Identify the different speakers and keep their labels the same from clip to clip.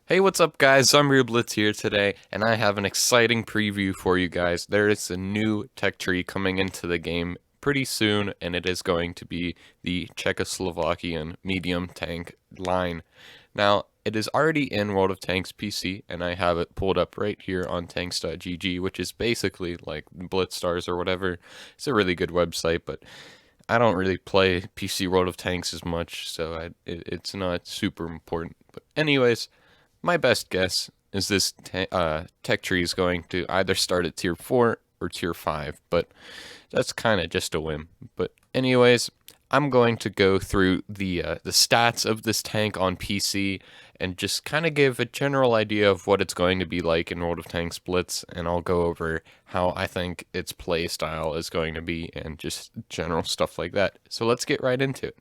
Speaker 1: Hey, what's up, guys? I'm Blitz here today, and I have an exciting preview for you guys. There is a new tech tree coming into the game pretty soon, and it is going to be the Czechoslovakian medium tank line. Now, it is already in World of Tanks PC, and I have it pulled up right here on tanks.gg, which is basically like Blitz Stars or whatever. It's a really good website, but I don't really play PC World of Tanks as much, so it's not super important. But anyways, my best guess is this tech tree is going to either start at tier 4 or tier 5, but that's kind of just a whim. But anyways, I'm going to go through the stats of this tank on PC and just kind of give a general idea of what it's going to be like in World of Tanks Blitz, and I'll go over how I think its play style is going to be and just general stuff like that. So let's get right into it.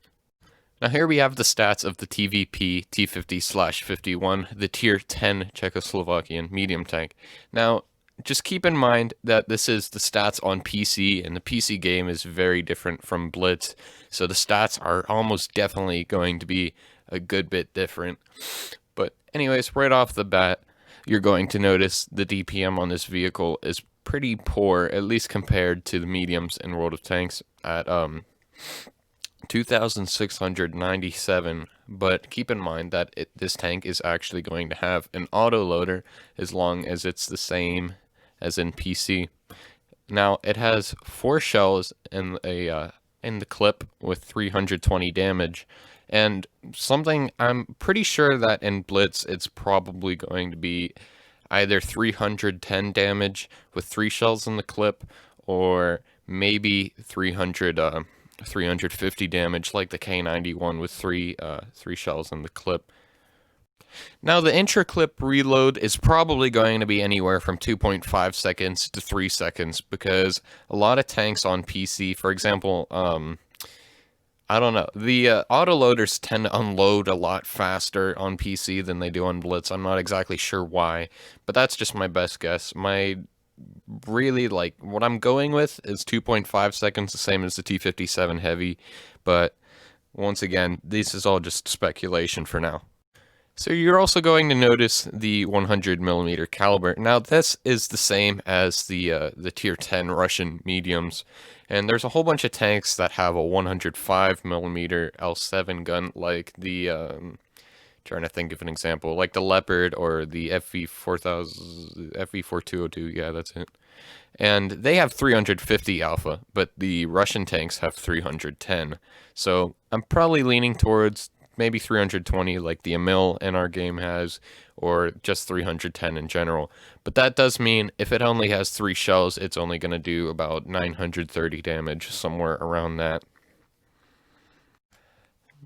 Speaker 1: Now here we have the stats of the TVP T50/51, the tier 10 Czechoslovakian medium tank. Now, just keep in mind that this is the stats on PC, and the PC game is very different from Blitz, so the stats are almost definitely going to be a good bit different. But anyways, right off the bat, you're going to notice the DPM on this vehicle is pretty poor, at least compared to the mediums in World of Tanks at 2,697, but keep in mind that this tank is actually going to have an autoloader as long as it's the same as in PC. Now, it has 4 shells in the clip with 320 damage, and something I'm pretty sure that in Blitz it's probably going to be either 310 damage with 3 shells in the clip, or maybe 350 damage like the K91 with three shells in the clip. Now the intra-clip reload is probably going to be anywhere from 2.5 seconds to 3 seconds, because a lot of tanks on PC, for example, I don't know, the autoloaders tend to unload a lot faster on PC than they do on Blitz. I'm not exactly sure why, but that's just my best guess. Really, like, what I'm going with is 2.5 seconds, the same as the T57 heavy, but once again, this is all just speculation for now. So you're also going to notice the 100mm caliber. Now this is the same as the tier 10 Russian mediums, and there's a whole bunch of tanks that have a 105mm L7 gun, like the trying to think of an example, like the Leopard or the FV4202. Yeah, that's it. And they have 350 alpha, but the Russian tanks have 310. So I'm probably leaning towards maybe 320 like the Emil in our game has, or just 310 in general. But that does mean if it only has 3 shells, it's only going to do about 930 damage, somewhere around that.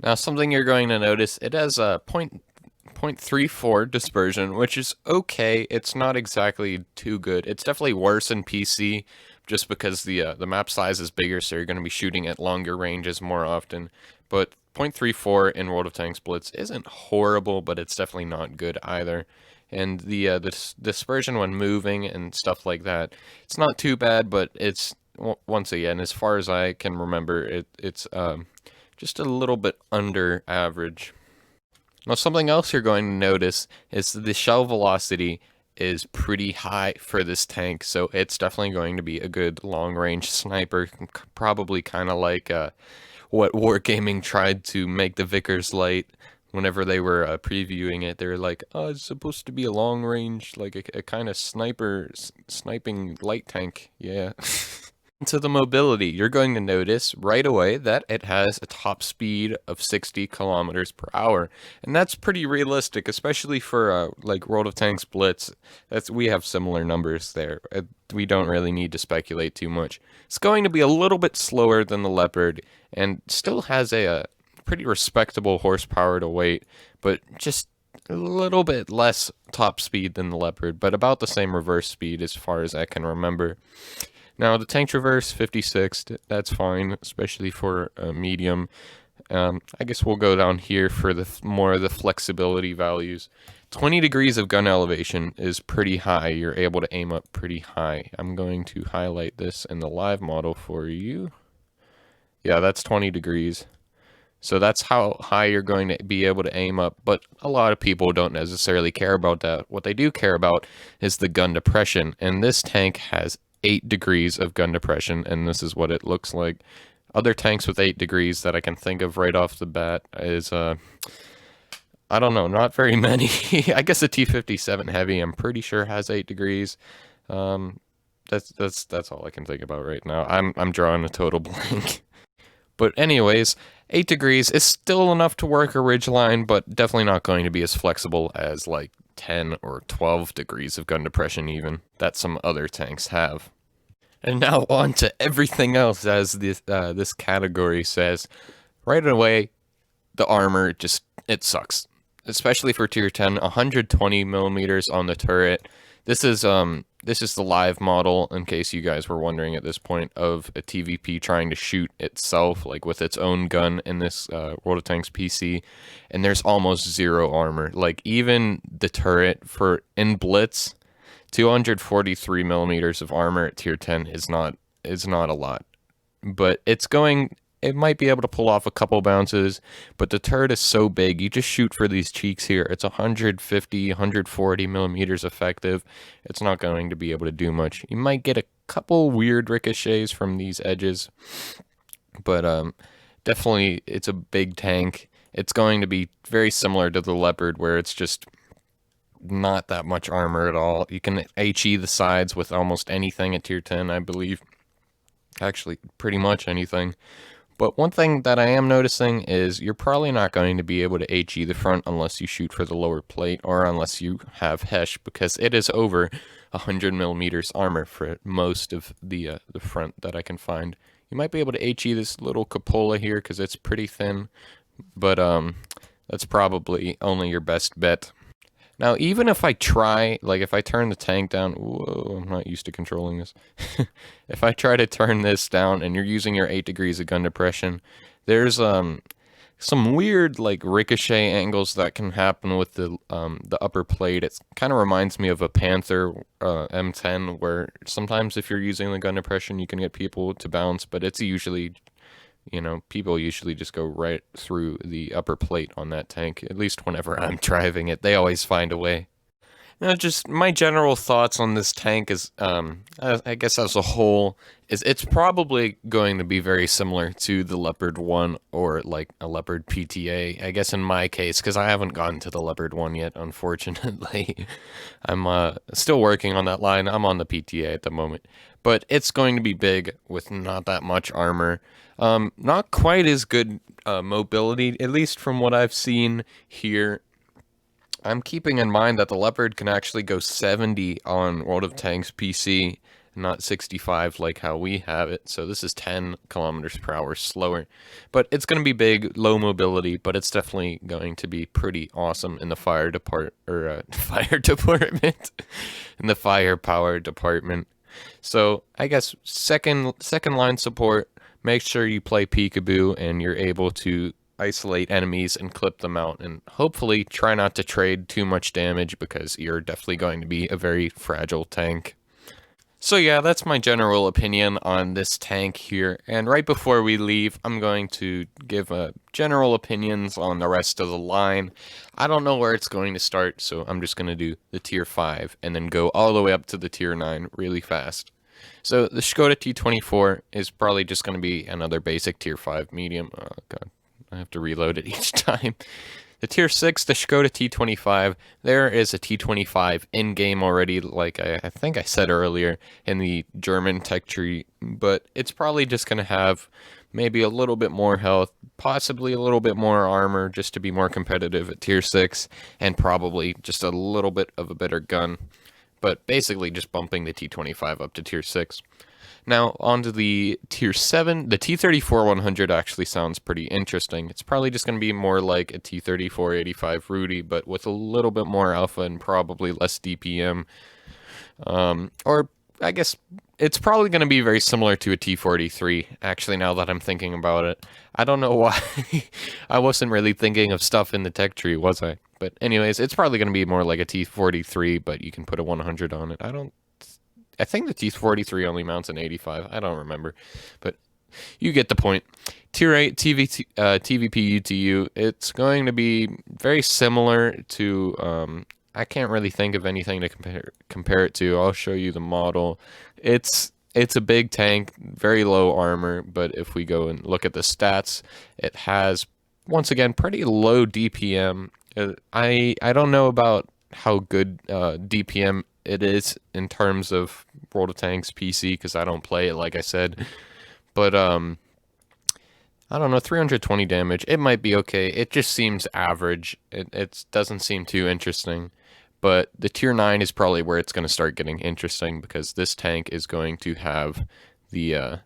Speaker 1: Now, something you're going to notice, it has a 0.34 dispersion, which is okay. It's not exactly too good. It's definitely worse in PC, just because the map size is bigger, so you're going to be shooting at longer ranges more often. But 0.34 in World of Tanks Blitz isn't horrible, but it's definitely not good either. And the dispersion when moving and stuff like that, it's not too bad, but it's, once again, as far as I can remember, it's just a little bit under average. Now, something else you're going to notice is that the shell velocity is pretty high for this tank, so it's definitely going to be a good long-range sniper, probably kind of like what Wargaming tried to make the Vickers light whenever they were previewing it. They were like, oh, it's supposed to be a long-range, like a kind of sniping light tank, yeah. To the mobility, you're going to notice right away that it has a top speed of 60 kilometers per hour, and that's pretty realistic, especially for like World of Tanks Blitz. We have similar numbers there. We don't really need to speculate too much. It's going to be a little bit slower than the Leopard, and still has a pretty respectable horsepower to weight, but just a little bit less top speed than the Leopard, but about the same reverse speed as far as I can remember. Now, the tank traverse, 56, that's fine, especially for a medium. I guess we'll go down here for more of the flexibility values. 20 degrees of gun elevation is pretty high. You're able to aim up pretty high. I'm going to highlight this in the live model for you. Yeah, that's 20 degrees. So that's how high you're going to be able to aim up, but a lot of people don't necessarily care about that. What they do care about is the gun depression, and this tank has 8 degrees of gun depression, and this is what it looks like. Other tanks with 8 degrees that I can think of right off the bat is, I don't know, not very many. I guess a T-57 Heavy, I'm pretty sure, has 8 degrees. That's all I can think about right now. I'm drawing a total blank. But anyways, 8 degrees is still enough to work a ridgeline, but definitely not going to be as flexible as like 10 or 12 degrees of gun depression even, that some other tanks have. And now on to everything else, as this category says. Right away, the armor it sucks. Especially for tier 10, 120 millimeters on the turret. This is the live model, in case you guys were wondering at this point, of a TVP trying to shoot itself, like with its own gun in this World of Tanks PC, and there's almost zero armor. Like even the turret in Blitz, 243 millimeters of armor at tier 10 is not a lot, but it might be able to pull off a couple bounces, but the turret is so big, you just shoot for these cheeks here. It's 150, 140 millimeters effective. It's not going to be able to do much. You might get a couple weird ricochets from these edges, but definitely it's a big tank. It's going to be very similar to the Leopard, where it's just not that much armor at all. You can HE the sides with almost anything at tier 10, I believe. Actually, pretty much anything. But one thing that I am noticing is you're probably not going to be able to HE the front unless you shoot for the lower plate, or unless you have Hesh, because it is over 100 millimeters armor for most of the front that I can find. You might be able to HE this little cupola here because it's pretty thin, but that's probably only your best bet. Now, even if I try, like if I turn the tank down, whoa, I'm not used to controlling this. If I try to turn this down and you're using your 8 degrees of gun depression, there's some weird like ricochet angles that can happen with the upper plate. It kind of reminds me of a Panther M10, where sometimes if you're using the gun depression, you can get people to bounce, but it's usually, people usually just go right through the upper plate on that tank. At least whenever I'm driving it, they always find a way. Now, just my general thoughts on this tank is, I guess as a whole, is it's probably going to be very similar to the Leopard 1 or like a Leopard PTA. I guess in my case, because I haven't gotten to the Leopard 1 yet, unfortunately. I'm still working on that line. I'm on the PTA at the moment. But it's going to be big with not that much armor. Not quite as good mobility, at least from what I've seen here. I'm keeping in mind that the Leopard can actually go 70 on World of Tanks PC, not 65 like how we have it. So this is 10 kilometers per hour slower. But it's going to be big, low mobility, but it's definitely going to be pretty awesome in the fire department, in the firepower department. So I guess second line support, make sure you play peekaboo and you're able to isolate enemies and clip them out, and hopefully try not to trade too much damage, because you're definitely going to be a very fragile tank. So yeah, that's my general opinion on this tank here, and right before we leave, I'm going to give general opinions on the rest of the line. I don't know where it's going to start, so I'm just going to do the tier 5 and then go all the way up to the tier 9 really fast. So the Skoda T24 is probably just going to be another basic tier 5 medium. Oh god, I have to reload it each time. The tier 6, the Skoda T25, there is a T25 in-game already, like I think I said earlier, in the German tech tree, but it's probably just going to have maybe a little bit more health, possibly a little bit more armor, just to be more competitive at tier 6, and probably just a little bit of a better gun, but basically just bumping the T25 up to tier 6. Now, on to the tier 7. The T34-100 actually sounds pretty interesting. It's probably just going to be more like a T34-85 Rudy, but with a little bit more alpha and probably less DPM. Or, I guess, it's probably going to be very similar to a T43, actually, now that I'm thinking about it. I don't know why I wasn't really thinking of stuff in the tech tree, was I? But anyways, it's probably going to be more like a T43, but you can put a 100 on it. I think the T43 only mounts an 85. I don't remember. But you get the point. Tier 8 TVP UTU, it's going to be very similar to, I can't really think of anything to compare it to. I'll show you the model. It's a big tank, very low armor, but if we go and look at the stats, it has, once again, pretty low DPM. I don't know about how good DPM it is in terms of World of Tanks PC, because I don't play it, like I said. But I don't know, 320 damage. It might be okay. It just seems average. It doesn't seem too interesting. But the tier 9 is probably where it's going to start getting interesting, because this tank is going to have the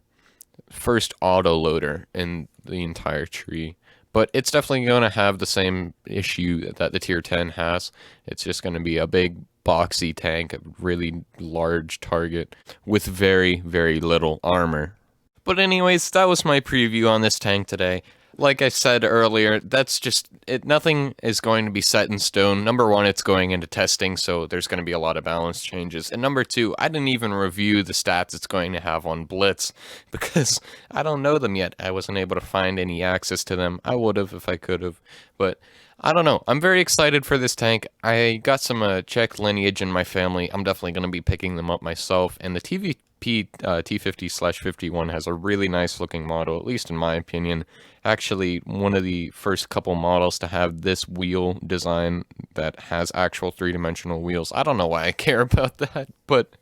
Speaker 1: first auto loader in the entire tree. But it's definitely going to have the same issue that the tier 10 has. It's just going to be a big boxy tank, a really large target with very, very little armor. But anyways, that was my preview on this tank today. Like I said earlier, that's just it. Nothing is going to be set in stone. Number one, it's going into testing, so there's going to be a lot of balance changes. And number two, I didn't even review the stats it's going to have on Blitz, because I don't know them yet. I wasn't able to find any access to them. I would have if I could have, but I don't know. I'm very excited for this tank. I got some Czech lineage in my family. I'm definitely going to be picking them up myself. And the TVP T50/51 has a really nice looking model, at least in my opinion. Actually, one of the first couple models to have this wheel design that has actual three-dimensional wheels. I don't know why I care about that, but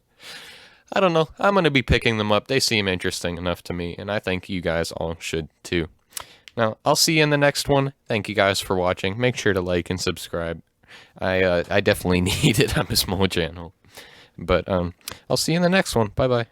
Speaker 1: I don't know. I'm going to be picking them up. They seem interesting enough to me, and I think you guys all should too. Now, I'll see you in the next one. Thank you guys for watching. Make sure to like and subscribe. I definitely need it. I'm a small channel. But I'll see you in the next one. Bye-bye.